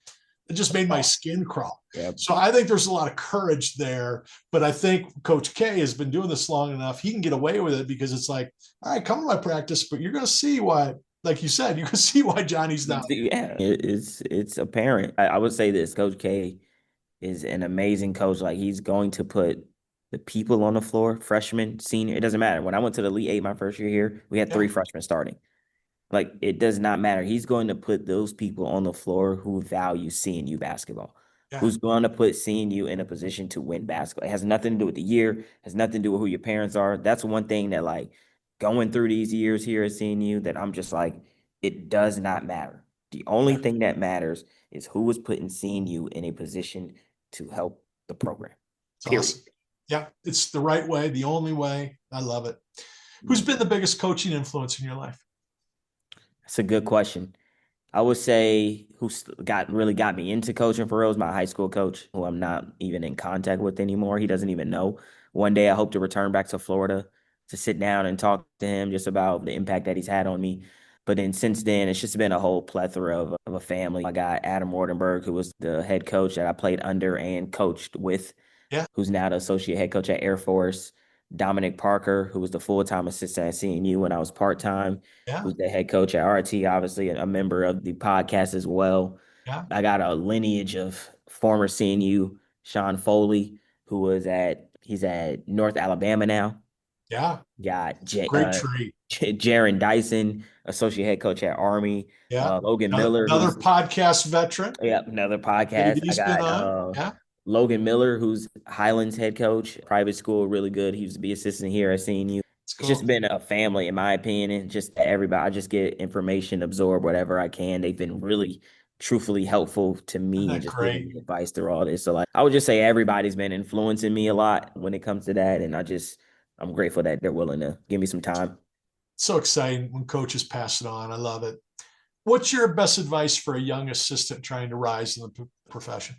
It just made my skin crawl. Yep. So I think there's a lot of courage there, but I think Coach K has been doing this long enough. He can get away with it because it's like, all right, come to my practice, but you're going to see why. Like you said, you can see why Johnny's not. Yeah, it's apparent. I would say this, Coach K is an amazing coach. Like he's going to put the people on the floor, freshman, senior. It doesn't matter. When I went to the Elite Eight my first year here, we had Yeah, three freshmen starting. Like it does not matter. He's going to put those people on the floor who value seeing you basketball. yeah, Who's going to put seeing you in a position to win basketball. It has nothing to do with the year, has nothing to do with who your parents are. That's one thing that like going through these years here at seeing you that I'm just like, it does not matter. The only yeah. thing that matters is who is putting seeing you in a position to help the program. It's Period. awesome. Yeah, it's the right way, the only way. I love it. Who's been the biggest coaching influence in your life? That's a good question. I would say really got me into coaching for real was my high school coach, who I'm not even in contact with anymore. He doesn't even know. One day I hope to return back to Florida to sit down and talk to him just about the impact that he's had on me. But then since then, it's just been a whole plethora of a family. I got Adam Wardenberg, who was the head coach that I played under and coached with, Yeah, who's now the associate head coach at Air Force. Dominic Parker, who was the full-time assistant at CNU when I was part-time, yeah, who's the head coach at RT, obviously a member of the podcast as well. yeah, I got a lineage of former CNU, Sean Foley, he's at North Alabama now. yeah. Got Great tree. Jaron Dyson, associate head coach at Army. Yeah. Logan Miller, Another who's podcast veteran yeah, another that podcast. I he's been got on. Yeah. Logan Miller, who's Highlands head coach, private school, really good. He used to be assistant here at CNU. It's It's just cool. been a family, in my opinion, and just everybody. I just get information, absorb whatever I can. They've been really, truthfully helpful to Isn't me and that just giving great? me advice through all this. So, like, I would just say everybody's been influencing me a lot when it comes to that, and I'm grateful that they're willing to give me some time. So exciting when coaches pass it on. I love it. What's your best advice for a young assistant trying to rise in the profession?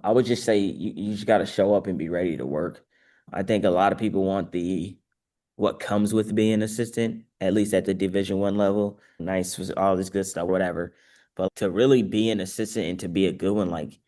I would just say you just got to show up and be ready to work. I think a lot of people want the what comes with being an assistant, at least at the Division 1 level. Nice, all this good stuff, whatever. But to really be an assistant and to be a good one, like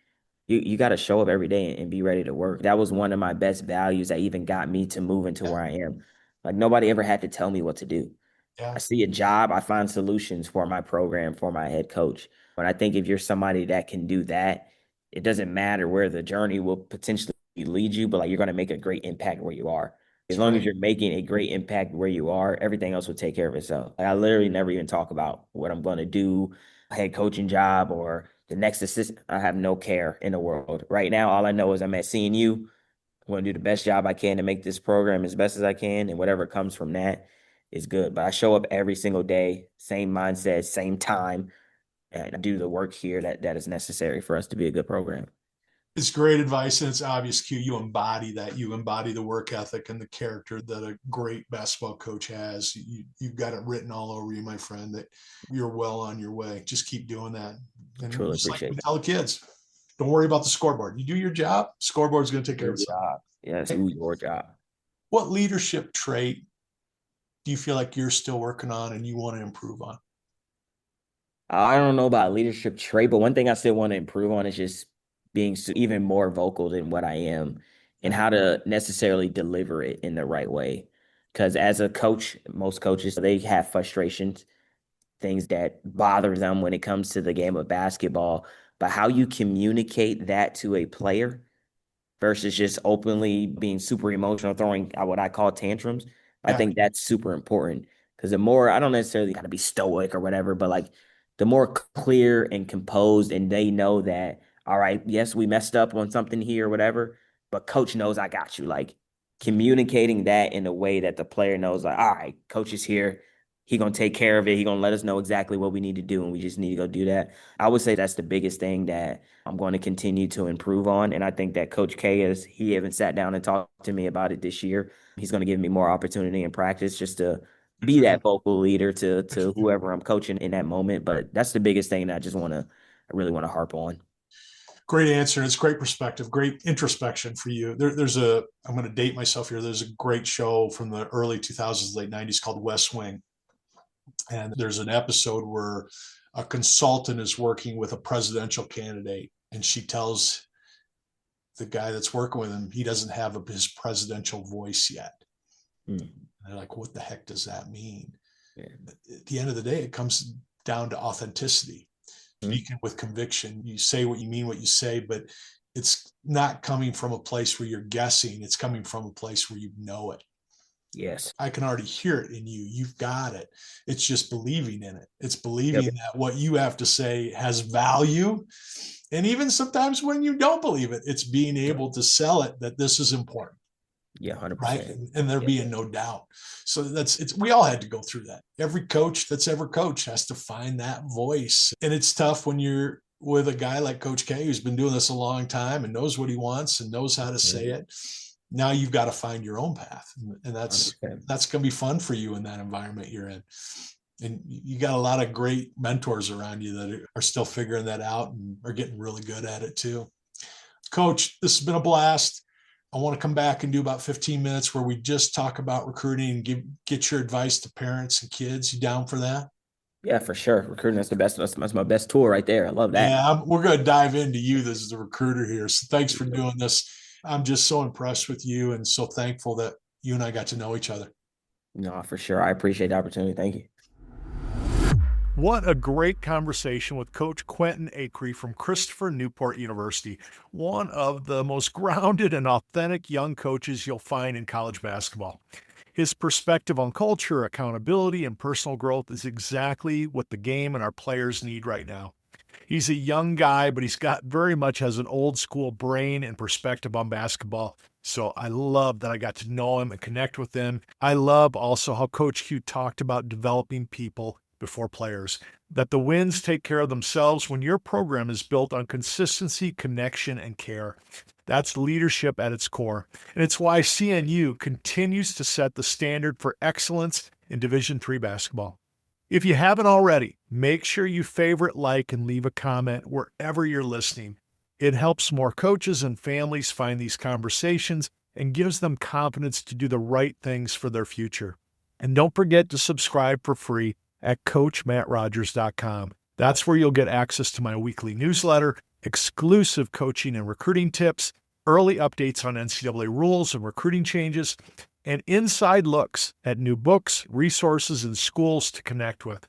you got to show up every day and be ready to work. That was one of my best values that even got me to move into Yeah, where I am. Like nobody ever had to tell me what to do. yeah, I see a job, I find solutions for my program, for my head coach. But I think if you're somebody that can do that, it doesn't matter where the journey will potentially lead you, but like you're going to make a great impact where you are. As that's long as great. you're making a great impact where you are, everything else will take care of itself. Like I literally never even talk about what I'm going to do, a head coaching job or the next assistant. I have no care in the world. Right now, all I know is I'm at CNU. I'm going to do the best job I can to make this program as best as I can, and whatever comes from that is good. But I show up every single day, same mindset, same time, and I do the work here that is necessary for us to be a good program. It's great advice, and it's obvious, Q. You embody that. You embody the work ethic and the character that a great basketball coach has. You've got it written all over you, my friend, that you're well on your way. Just keep doing that. And Truly just like we appreciate tell the kids, don't worry about the scoreboard. You do your job, scoreboard's going to take care of your itself. job. Yes, Hey, do your job. what leadership trait do you feel like you're still working on and you want to improve on? I don't know about leadership trait, but one thing I still want to improve on is just being even more vocal than what I am and Yeah, how to necessarily deliver it in the right way. Because as a coach, most coaches, they have frustrations, things that bother them when it comes to the game of basketball. But how you communicate that to a player versus just openly being super emotional, throwing what I call tantrums. I yeah, think that's super important because the more I don't necessarily got to be stoic or whatever, but like the more clear and composed, and they know that, all right, yes, we messed up on something here or whatever, but coach knows I got you. Like communicating that in a way that the player knows, like, all right, coach is here. He gonna take care of it. He gonna let us know exactly what we need to do, and we just need to go do that. I would say that's the biggest thing that I'm going to continue to improve on. And I think that Coach K he even sat down and talked to me about it this year. He's going to give me more opportunity in practice just to good be for him. that vocal leader Good to for him. whoever I'm coaching in that moment. But that's the biggest thing that I really want to harp on. Great answer. And it's great perspective, great introspection for you. I'm going to date myself here. There's a great show from the early 2000s, late 90s called West Wing. And there's an episode where a consultant is working with a presidential candidate, and she tells the guy that's working with him he doesn't have his presidential voice yet. Mm, And they're like, what the heck does that mean? yeah. At the end of the day, it comes down to authenticity, Mm, speaking with conviction. You say what you mean, what you say, but it's not coming from a place where you're guessing. It's coming from a place where you know it. yes. I can already hear it in you. You've got it. It's just believing in it. It's believing Yep. that what you have to say has value. And even sometimes when you don't believe it, it's being able to sell it that this is important, Yeah, right? 100%. And there Yeah. being no doubt. So we all had to go through that. Every coach that's ever coached has to find that voice. And it's tough when you're with a guy like Coach K, who's been doing this a long time and knows what he wants and knows how to say Mhm. it. Now you've got to find your own path. And that's 100%. that's going to be fun for you in that environment you're in. And you got a lot of great mentors around you that are still figuring that out and are getting really good at it too. Coach, this has been a blast. I want to come back and do about 15 minutes where we just talk about recruiting and get your advice to parents and kids. You down for that? Yeah, for sure. Recruiting, that's the best. That's my best tool right there. I love that. Yeah, we're going to dive into you as the recruiter here. So thanks for doing this. I'm just so impressed with you and so thankful that you and I got to know each other. No, for sure. I appreciate the opportunity. Thank you. What a great conversation with Coach Quentin Acree from Christopher Newport University, one of the most grounded and authentic young coaches you'll find in college basketball. His perspective on culture, accountability, and personal growth is exactly what the game and our players need right now. He's a young guy, but he's got very much has an old school brain and perspective on basketball. So I love that I got to know him and connect with him. I love also how Coach Q talked about developing people before players, that the wins take care of themselves when your program is built on consistency, connection, and care. That's leadership at its core. And it's why CNU continues to set the standard for excellence in Division III basketball. If you haven't already, make sure you favorite, like, and leave a comment wherever you're listening. It helps more coaches and families find these conversations and gives them confidence to do the right things for their future. And don't forget to subscribe for free at CoachMattRogers.com. That's where you'll get access to my weekly newsletter, exclusive coaching and recruiting tips, early updates on NCAA rules and recruiting changes, and inside looks at new books, resources, and schools to connect with.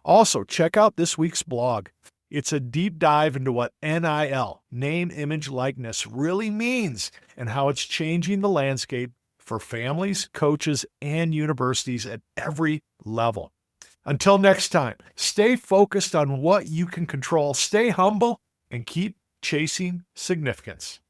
Also, check out this week's blog. It's a deep dive into what NIL, name, image, likeness, really means and how it's changing the landscape for families, coaches, and universities at every level. Until next time, stay focused on what you can control, stay humble, and keep chasing significance.